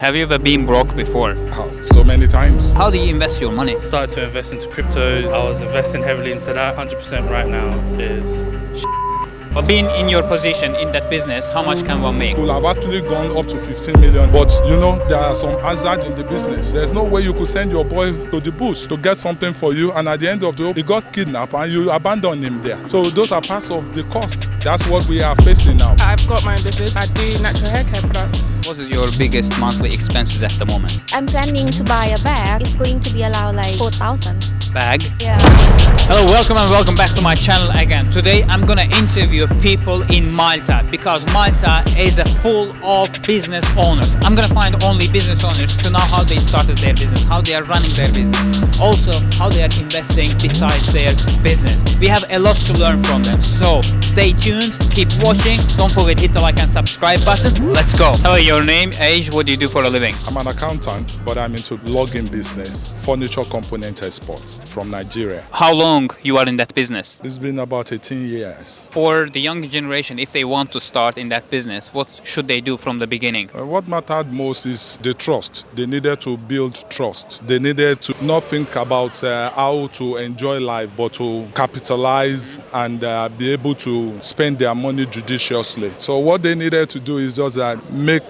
Have you ever been broke before? So many times. How do you invest your money? Started to invest into cryptos. I was investing heavily into that. 100% right now is But being in your position in that business, how much can one make? Could have actually gone up to 15 million, but there are some hazard in the business. There's no way you could send your boy to the bush to get something for you, and at the end of the day, he got kidnapped and you abandon him there. So those are parts of the cost. That's what we are facing now. I've got my own business. I do natural hair care products. What is your biggest monthly expenses at the moment? I'm planning to buy a bag. It's going to be around like 4,000. Bag? Yeah. Hello, welcome and welcome back to my channel again. Today I'm gonna interview people in Malta because Malta is full of business owners. I'm gonna find only business owners to know how they started their business, how they are running their business, also how they are investing besides their business. We have a lot to learn from them, so stay tuned, keep watching, don't forget hit the like and subscribe button. Let's go. Tell me your name, age, what do you do for a living? I'm an accountant, but I'm into logging business, furniture component exports from Nigeria. How long you are in that business? It's been about 18 years. For the young generation, if they want to start in that business, what should they do from the beginning? What mattered most is the trust. They needed to build trust. They needed to not think about how to enjoy life, but to capitalize and be able to spend their money judiciously. So what they needed to do is just make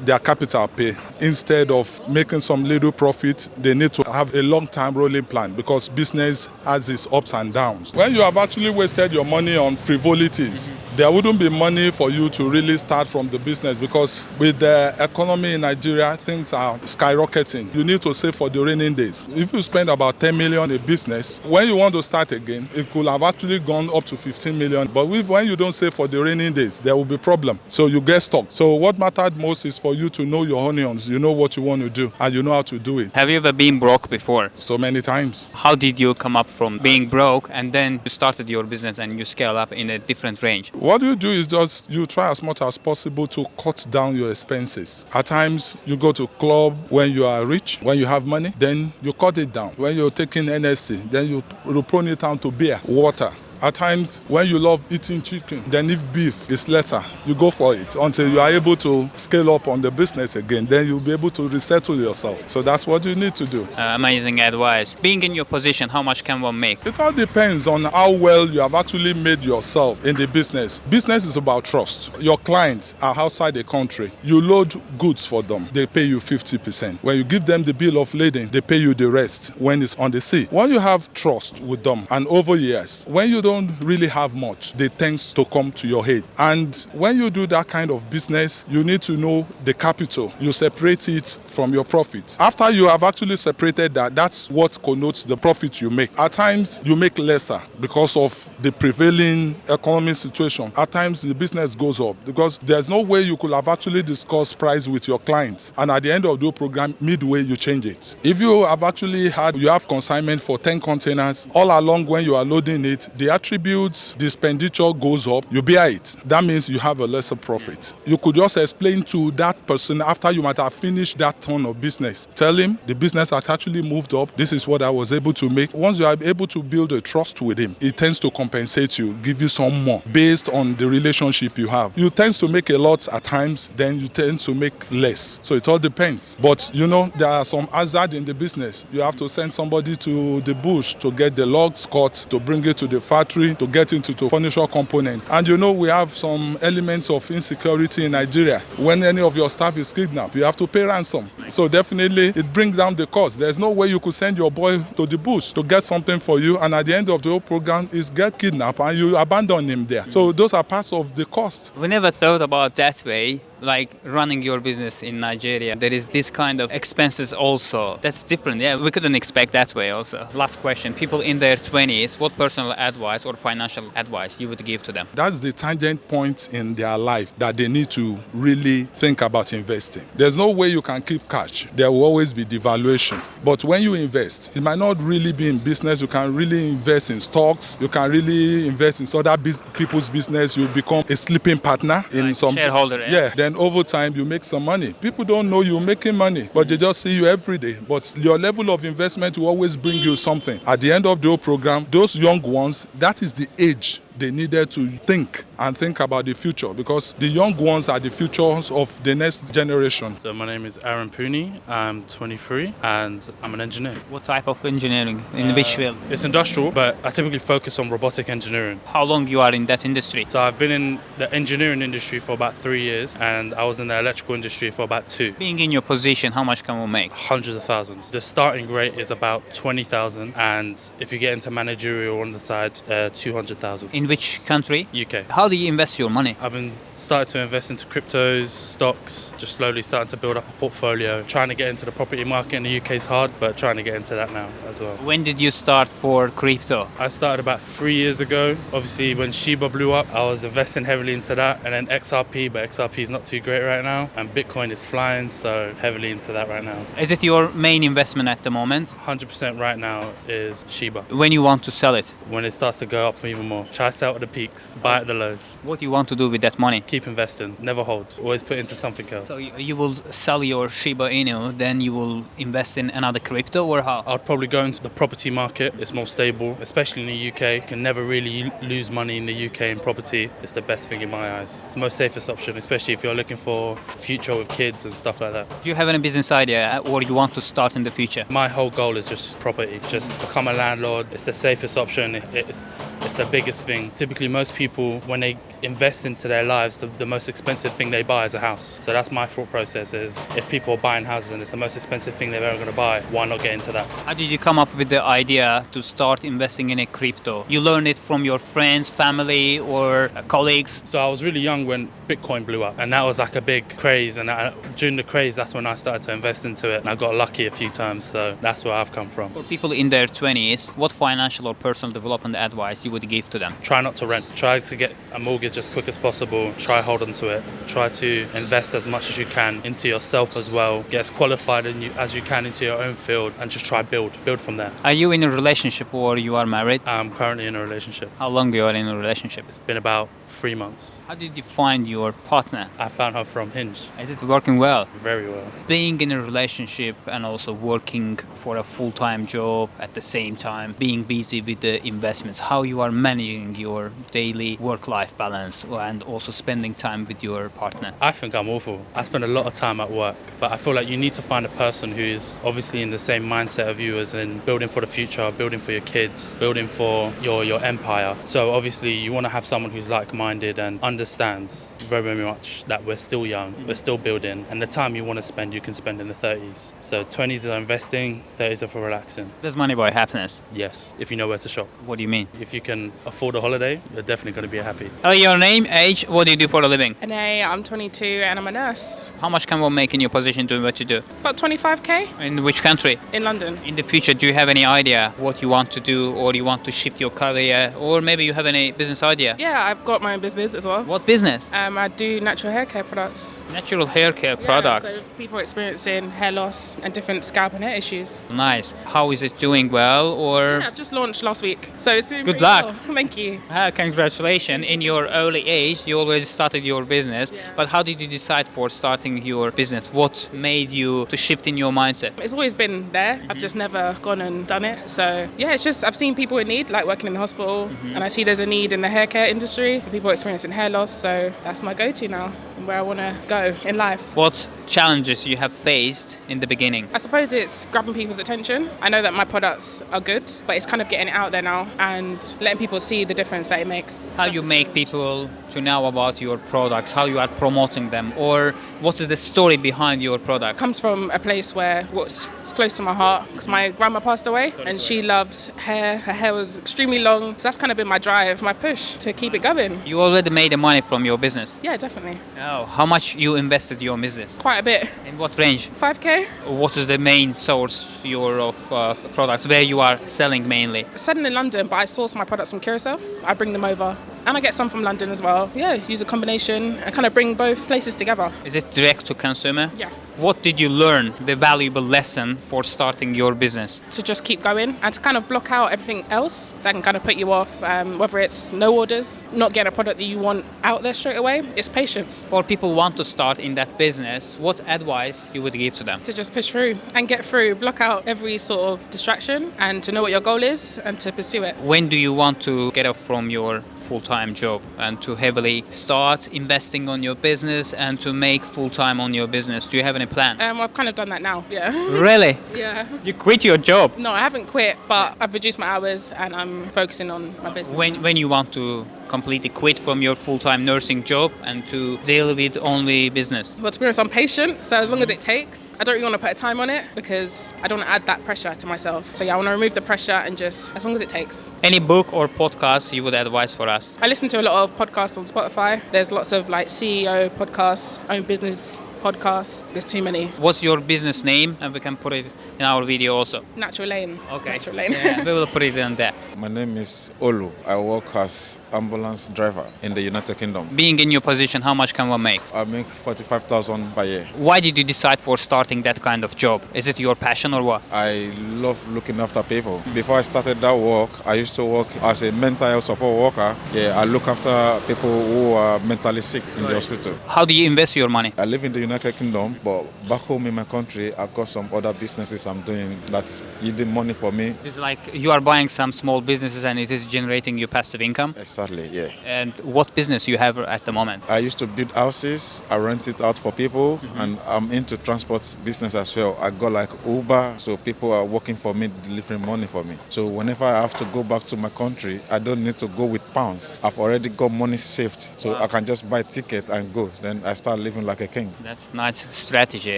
their capital pay. Instead of making some little profit, they need to have a long-term rolling plan because business has its ups and downs. When you have actually wasted your money on frivolities, there wouldn't be money for you to really start from the business because with the economy in Nigeria, things are skyrocketing. You need to save for the raining days. If you spend about 10 million in business, when you want to start again, it could have actually gone up to 15 million. But when you don't save for the raining days, there will be problem. So you get stuck. So what mattered most is for you to know your onions. You know what you want to do and you know how to do it. Have you ever been broke before? So many times. How did you come up from being broke and then you started your business and you scale up in a different range? What you do is just you try as much as possible to cut down your expenses. At times you go to club when you are rich, when you have money, then you cut it down. When you're taking NSC, then you prune it down to beer, water. At times, when you love eating chicken, then if beef is lesser, you go for it until you are able to scale up on the business again. Then you'll be able to resettle yourself. So that's what you need to do. Amazing advice. Being in your position, how much can one make? It all depends on how well you have actually made yourself in the business. Business is about trust. Your clients are outside the country. You load goods for them. They pay you 50%. When you give them the bill of lading, they pay you the rest when it's on the sea. When you have trust with them and over years, when you don't really have much, they tend to come to your head. And when you do that kind of business, you need to know the capital. You separate it from your profits. After you have actually separated that, that's what connotes the profit you make. At times, you make lesser because of the prevailing economic situation. At times, the business goes up because there's no way you could have actually discussed price with your clients. And at the end of the program, midway, you change it. If you have actually you have consignment for 10 containers, all along when you are loading it, the attributes, the expenditure goes up, you bear it. That means you have a lesser profit. You could just explain to that person after you might have finished that ton of business. Tell him the business has actually moved up. This is what I was able to make. Once you are able to build a trust with him, it tends to compensate you, give you some more based on the relationship you have. You tend to make a lot at times, then you tend to make less. So it all depends. But there are some hazard in the business. You have to send somebody to the bush to get the logs cut, to bring it to the factory, to get into the furniture component. And we have some elements of insecurity in Nigeria. When any of your staff is kidnapped, you have to pay ransom. So definitely it brings down the cost. There's no way you could send your boy to the bush to get something for you, and at the end of the whole program is get kidnapped and you abandon him there. So those are parts of the cost. We never thought about that way. Like running your business in Nigeria, there is this kind of expenses also. That's different. Yeah, we couldn't expect that way also. Last question. People in their 20s, what personal advice or financial advice you would give to them? That's the tangent point in their life that they need to really think about investing. There's no way you can keep cash. There will always be devaluation. But when you invest, it might not really be in business. You can really invest in stocks. You can really invest in other people's business. You become a sleeping partner in like some shareholder. Yeah. Then over time you make some money. People don't know you're making money, but they just see you every day. But your level of investment will always bring you something. At the end of the whole program, those young ones, that is the age they needed to think and think about the future, because the young ones are the futures of the next generation. So my name is Aaron Pooney. I'm 23 and I'm an engineer. What type of engineering? In which field? It's industrial, but I typically focus on robotic engineering. How long you are in that industry? So I've been in the engineering industry for about 3 years, and I was in the electrical industry for about 2. Being in your position, how much can we make? Hundreds of thousands. The starting rate is about 20,000, and if you get into managerial on the side, 200,000. In which country? UK. How do you invest your money? I've been started to invest into cryptos, stocks, just slowly starting to build up a portfolio. Trying to get into the property market in the UK is hard, but trying to get into that now as well. When did you start for crypto? I started about 3 years ago. Obviously, when Shiba blew up, I was investing heavily into that, and then XRP, but XRP is not too great right now, and Bitcoin is flying, so heavily into that right now. Is it your main investment at the moment? 100% right now is Shiba. When you want to sell it, When it starts to go up even more, try to sell at the peaks, buy at the lows. what do you want to do with that money? Keep investing, never hold, always put into something else. So you will sell your Shiba Inu, then you will invest in another crypto, or how? I'd probably go into the property market. It's more stable, especially in the UK. You can never really lose money in the UK in property. It's the best thing in my eyes. It's the most safest option, especially if you're looking for future with kids and stuff like that. Do you have any business idea or you want to start in the future? My whole goal is just property, just become a landlord. It's the safest option. It's the biggest thing. Typically, most people, when they invest into their lives, the most expensive thing they buy is a house. So that's my thought process is, if people are buying houses and it's the most expensive thing they're ever going to buy, why not get into that? How did you come up with the idea to start investing in a crypto? You learned it from your friends, family, or colleagues? So I was really young when Bitcoin blew up, and that was like a big craze. And during the craze, that's when I started to invest into it, and I got lucky a few times. So that's where I've come from. For people in their 20s, what financial or personal development advice you would give to them? Try not to rent. Try to get a mortgage as quick as possible. Try hold on to it. Try to invest as much as you can into yourself as well. Get as qualified as you can into your own field, and just try build from there. Are you in a relationship or you are married? I'm currently in a relationship. How long you are in a relationship? It's been about 3 months. How did you find your partner? I found her from Hinge. Is it working well? Very well. Being in a relationship and also working for a full-time job at the same time, being busy with the investments, how you are managing your daily work-life balance and also spending time with your partner? I think I'm awful. I spend a lot of time at work, but I feel like you need to find a person who is obviously in the same mindset of you, as in building for the future, building for your kids, building for your empire. So obviously you want to have someone who's like-minded and understands very, very much that we're still young, we're still building, and the time you want to spend, you can spend in the 30s. So 20s are investing, 30s are for relaxing. Does money buy happiness? Yes, if you know where to shop. What do you mean? If you can afford a holiday, you're definitely going to be happy. Your name, age, what do you do for a living? Anay, I'm 22 and I'm a nurse. How much can one make in your position doing what you do? About 25k In which country? in London. In the future, do you have any idea what you want to do, or you want to shift your career, or maybe you have any business idea? Yeah, I've got my own business as well. What business? I do natural hair care products. Natural hair care Yeah, products. so people experiencing hair loss and different scalp and hair issues. Nice. How is it doing well, or? Yeah, I've just launched last week, so it's doing Good pretty luck. well. Thank you. Congratulations. In your early age, you already started your business, but how did you decide for starting your business? What made you to shift in your mindset? It's always been there. I've just never gone and done it. So yeah, it's just I've seen people in need, like working in the hospital, and I see there's a need in the hair care industry for people experiencing hair loss. So that's my go-to now and where I want to go in life. What challenges you have faced in the beginning? I suppose it's grabbing people's attention. I know that my products are good, but it's kind of getting it out there now and letting people see the difference that it makes. How you make people to know about your products, how you are promoting them, or what is the story behind your product? Comes from a place where what's close to my heart, because my grandma passed away and she loved hair. Her hair was extremely long, so that's kind of been my drive, my push to keep it going. You already made the money from your business. Yeah, definitely. Oh, how much you invested in your business? Quite a bit. In what range? 5k. What is the main source of products where you are selling mainly? Selling in London, but I source my products from Curacao. I bring them over and I get some from London as well. Yeah, use a combination and kind of bring both places together. Is it direct to consumer? Yeah. What did you learn, the valuable lesson for starting your business? To just keep going and to kind of block out everything else that can kind of put you off, whether it's no orders, not getting a product that you want out there straight away. It's patience. For people who want to start in that business, what advice you would give to them? To just push through and get through, block out every sort of distraction and to know what your goal is and to pursue it. When do you want to get off from your full-time full-time job and to heavily start investing on your business and to make full-time on your business? Do you have any plan? I've kind of done that now, yeah. Really? Yeah. You quit your job? No, I haven't quit, but I've reduced my hours and I'm focusing on my business. When you want to completely quit from your full-time nursing job and to deal with only business? Well, to be honest, I'm patient, so as long as it takes. I don't really want to put a time on it because I don't want to add that pressure to myself. So yeah, I want to remove the pressure and just as long as it takes. Any book or podcast you would advise for us? I listen to a lot of podcasts on Spotify. There's lots of like CEO podcasts, own business podcasts. There's too many. What's your business name? And we can put it in our video also. Natural Lane. Okay. Natural Lane. Yeah, we will put it in there. My name is Olu. I work as ambulance driver in the United Kingdom. Being in your position, how much can one make? I make 45,000 per year. Why did you decide for starting that kind of job? Is it your passion or what? I love looking after people. Before I started that work, I used to work as a mental health support worker. Yeah, I look after people who are mentally sick in the hospital. How do you invest your money? I live in the United Kingdom, but back home in my country, I've got some other businesses I'm doing that's yielding money for me. It's like you are buying some small businesses and it is generating you passive income. Exactly, yeah. And what business you have at the moment? I used to build houses, I rent it out for people, and I'm into transport business as well. I got like Uber, so people are working for me, delivering money for me. So whenever I have to go back to my country, I don't need to go with pounds. I've already got money saved, so I can just buy a ticket and go. Then I start living like a king. That's nice strategy.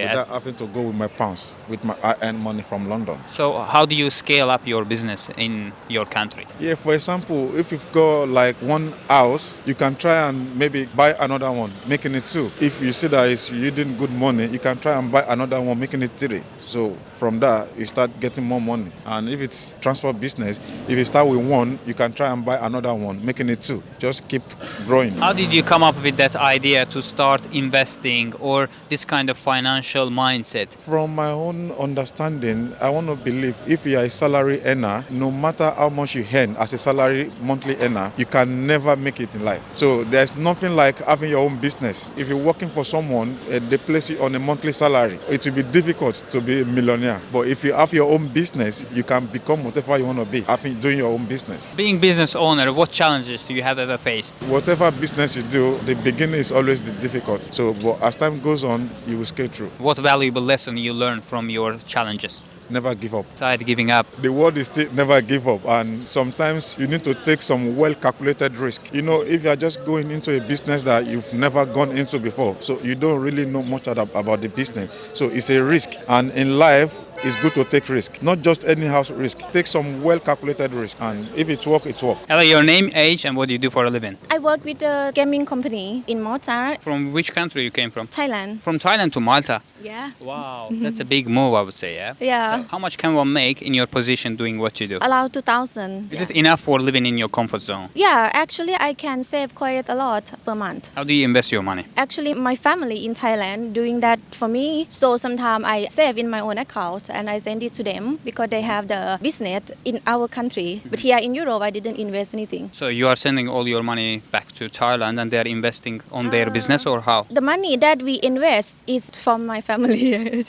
Without having to go with my pounds, with my I earn money from London. So how do you scale up your business in your country? Yeah, for example, if you've got like one house, you can try and maybe buy another one, making it two. If you see that it's yielding good money, you can try and buy another one, making it three. So from that, you start getting more money. And if it's transport business, if you start with one, you can try and buy another one, making it two. Just keep growing. How did you come up with that idea to start investing or this kind of financial mindset? From my own understanding, I want to believe if you are a salary earner, no matter how much you earn as a salary monthly earner, you can never make it in life. So there's nothing like having your own business. If you're working for someone, they place you on a monthly salary. It will be difficult to be a millionaire. But if you have your own business, you can become whatever you want to be, doing your own business. Being business owner, what challenges do you have ever faced? Whatever business you do, the beginning is always the difficult. So but as time goes on, you will scale through. What valuable lesson you learned from your challenges? Never give up. Besides giving up. The word is still never give up, and sometimes you need to take some well-calculated risk. You know, if you are just going into a business that you've never gone into before, so you don't really know much about the business. So it's a risk, and in life, it's good to take risk, not just anyhow risk. Take some well-calculated risk, and if it works, it works. Hello, your name, age, and what do you do for a living? I work with a gaming company in Malta, From which country you came from? Thailand. From Thailand to Malta. Yeah. Wow, that's a big move, I would say, yeah? Yeah. So how much can one make in your position doing what you do? Around 2,000. Is it enough for living in your comfort zone? Yeah, actually I can save quite a lot per month. How do you invest your money? Actually, my family in Thailand doing that for me. So sometimes I save in my own account and I send it to them because they have the business in our country. But here in Europe, I didn't invest anything. So you are sending all your money back to Thailand and they're investing on their business, or how? The money that we invest is from my family.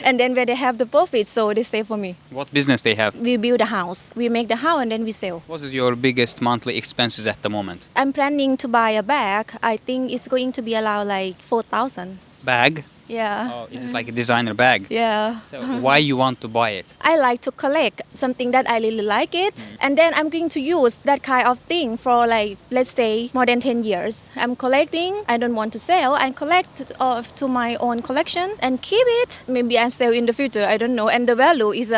And then when they have the profit, so they save for me. What business they have? We build a house. We make the house and then we sell. What is your biggest monthly expenses at the moment? I'm planning to buy a bag. I think it's going to be around like 4,000. Bag? Yeah. Oh, is it like a designer bag? Yeah. So why you want to buy it? I like to collect something that I really like it. And then I'm going to use that kind of thing for like, let's say, more than 10 years. I'm collecting. I don't want to sell. I collect to my own collection and keep it. Maybe I sell in the future. I don't know. And the value is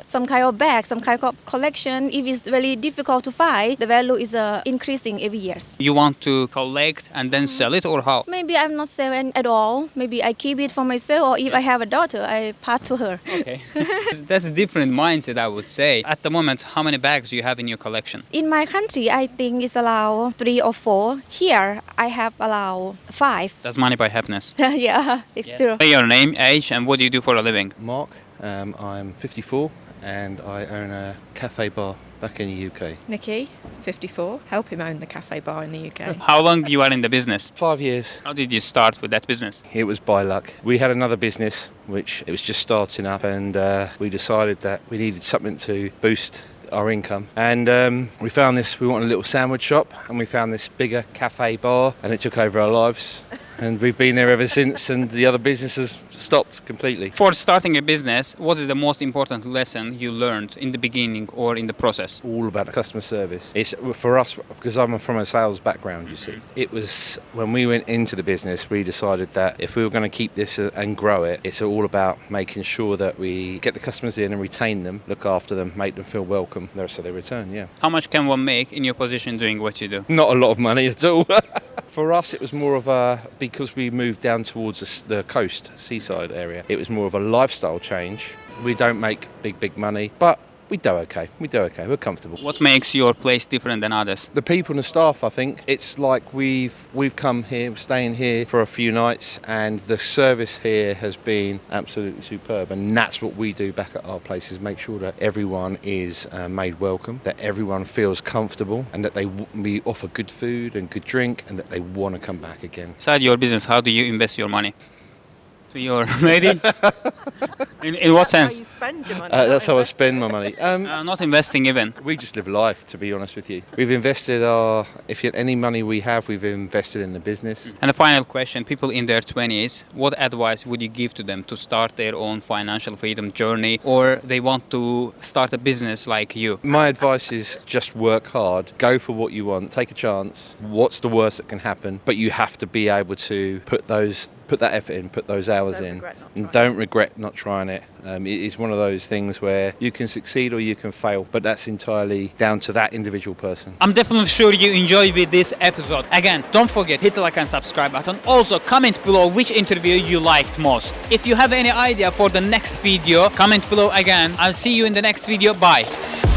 some kind of bag, some kind of collection. If it's really difficult to find, the value is increasing every year. You want to collect and then sell it, or how? Maybe I'm not selling at all. Maybe I keep it for myself, or if I have a daughter, I pass to her. Okay. That's a different mindset, I would say. At the moment, how many bags do you have in your collection? In my country, I think it's allowed 3 or 4. Here, I have allowed 5. That's money by happiness. Yeah, it's true. Say your name, age, and what do you do for a living? Mark, I'm 54 and I own a cafe bar back in the UK. Nikki, 54, help him own the cafe bar in the UK. How long you are in the business? 5 years. How did you start with that business? It was by luck. We had another business which it was just starting up, and we decided that we needed something to boost our income. And we found this, we wanted a little sandwich shop, and we found this bigger cafe bar, and it took over our lives. And we've been there ever since, and the other businesses stopped completely. For starting a business, what is the most important lesson you learned in the beginning or in the process? All about customer service. It's for us, because I'm from a sales background, you see. It was when we went into the business, we decided that if we were going to keep this and grow it, it's all about making sure that we get the customers in and retain them, look after them, make them feel welcome, so they return, yeah. How much can one make in your position doing what you do? Not a lot of money at all. For us, it was more of a, because we moved down towards the coast, seaside area, it was more of a lifestyle change. We don't make big money, but we do okay. We're comfortable. What makes your place different than others? The people and the staff, I think. It's like we've come here, we're staying here for a few nights, and the service here has been absolutely superb. And that's what we do back at our place, is make sure that everyone is made welcome, that everyone feels comfortable, and that we offer good food and good drink, and that they want to come back again. Inside your business, how do you invest your money? So you're ready? In what sense? How you spend your money. That's how I spend my money. Not investing even. We just live life, to be honest with you. We've invested any money we have, we've invested in the business. And the final question, people in their 20s, what advice would you give to them to start their own financial freedom journey, or they want to start a business like you? My advice is just work hard, go for what you want, take a chance. What's the worst that can happen? But you have to be able to put that effort in, put those hours in, and don't regret not trying it. It is one of those things where you can succeed or you can fail, but that's entirely down to that individual person. I'm definitely sure you enjoyed with this episode. Again, don't forget, hit the like and subscribe button. Also, comment below which interview you liked most. If you have any idea for the next video, comment below again. I'll see you in the next video. Bye.